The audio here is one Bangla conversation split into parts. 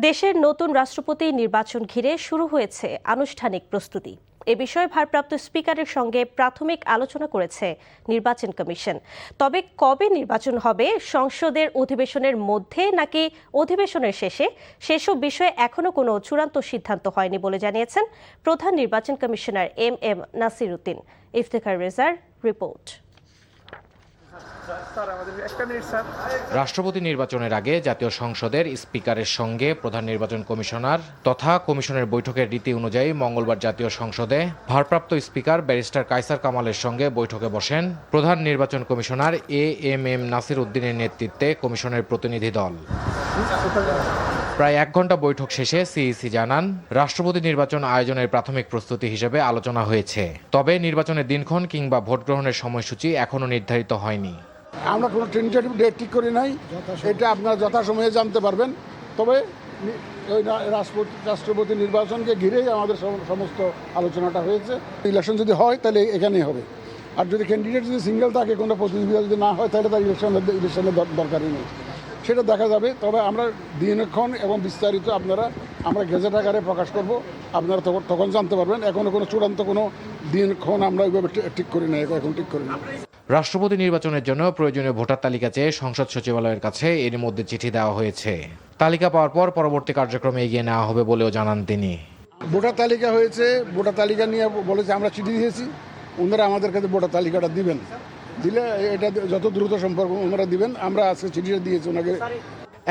দেশের নতুন রাষ্ট্রপতি নির্বাচন ঘিরে শুরু হয়েছে আনুষ্ঠানিক প্রস্তুতি। এ বিষয়ে ভারপ্রাপ্ত স্পিকারের সঙ্গে প্রাথমিক আলোচনা করেছে নির্বাচন কমিশন। তবে কবে নির্বাচন হবে, সংসদের অধিবেশনের মধ্যে নাকি অধিবেশনের শেষে, সেসব বিষয়ে এখনো কোনো চূড়ান্ত সিদ্ধান্ত হয়নি বলে জানিয়েছেন প্রধান নির্বাচন কমিশনার এম নাসির উদ্দিন। ইফতেখার রেজার রিপোর্ট। রাষ্ট্রপতি নির্বাচনের আগে জাতীয় সংসদের স্পিকারের সঙ্গে প্রধান নির্বাচন কমিশনার তথা কমিশনের বৈঠকের রীতি অনুযায়ী মঙ্গলবার জাতীয় সংসদে ভারপ্রাপ্ত স্পিকার ব্যারিস্টার কায়সার কামালের সঙ্গে বৈঠকে বসেন প্রধান নির্বাচন কমিশনার এম নাসির উদ্দিনের নেতৃত্বে কমিশনের প্রতিনিধি দল। প্রায় 1 ঘন্টা বৈঠক শেষে সিইসি জানান, রাষ্ট্রপতি নির্বাচন আয়োজনের প্রাথমিক প্রস্তুতি হিসেবে আলোচনা হয়েছে। তবে নির্বাচনের দিনক্ষণ কিংবা ভোট গ্রহণের সময়সূচি এখনো নির্ধারিত হয়নি। আমরা কোনো টেন্টেটিভ ডেট ঠিক করি নাই, এটা আপনারা যথাসময়ে জানতে পারবেন। তবে ওই রাষ্ট্রপতি নির্বাচনকে ঘিরেই আমাদের সমস্ত আলোচনাটা হয়েছে। ইলেকশন যদি হয় তাহলে এখানেই হবে, আর যদি ক্যান্ডিডেট যদি সিঙ্গেল থাকে, কোনো প্রতিযোগিতা যদি না হয়, তাহলে তার ইলেকশনের দরকারই নেই, সেটা দেখা যাবে। তবে আমরা দিনক্ষণ এবং বিস্তারিত আমরা গেজেট আকারে প্রকাশ করব, আপনারা তখন জানতে পারবেন। এখনো কোনো চূড়ান্ত কোনো দিনক্ষণ আমরা ওইভাবে ঠিক করি না, এখন ঠিক করি না। রাষ্ট্রপতি নির্বাচনের জন্য প্রয়োজনীয় ভোটার তালিকা চেয়ে সংসদ সচিবালয়ের কাছে এর মধ্যে চিঠি দেওয়া হয়েছে। তালিকা পাওয়ার পর পরবর্তী কার্যক্রমে এগিয়ে নেওয়া হবে বলেও জানান তিনি। ভোটার তালিকা হয়েছে, ভোটার তালিকা নিয়ে বলেছে, আমরা চিঠি দিয়েছি, ওনারা আমাদের কাছে ভোটার তালিকাটা দিবেন। দিলে এটা যত দ্রুত সম্পর্ক ওনারা দিবেন। আমরা আজকে চিঠিটা দিয়েছি ওনাকে।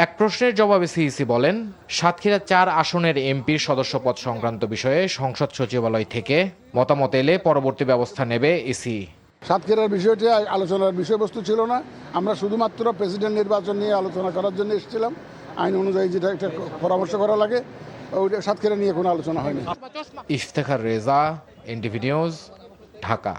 এক প্রশ্নের জবাবে সিইসি বলেন, সাতক্ষীরা 4 আসনের এমপির সদস্যপদ সংক্রান্ত বিষয়ে সংসদ সচিবালয় থেকে মতামত এলে পরবর্তী ব্যবস্থা নেবে ইসি। সাতক্ষীরার বিষয়টি আলোচনার বিষয়বস্তু ছিল না, আমরা শুধুমাত্র প্রেসিডেন্ট নির্বাচন নিয়ে আলোচনা করার জন্য এসেছিলাম। আইন অনুযায়ী যেটা একটা পরামর্শ করা লাগে, ওইটা সাতক্ষীরা নিয়ে কোনো আলোচনা হয়নি। Iftekhar Reza, NTV news, Dhaka.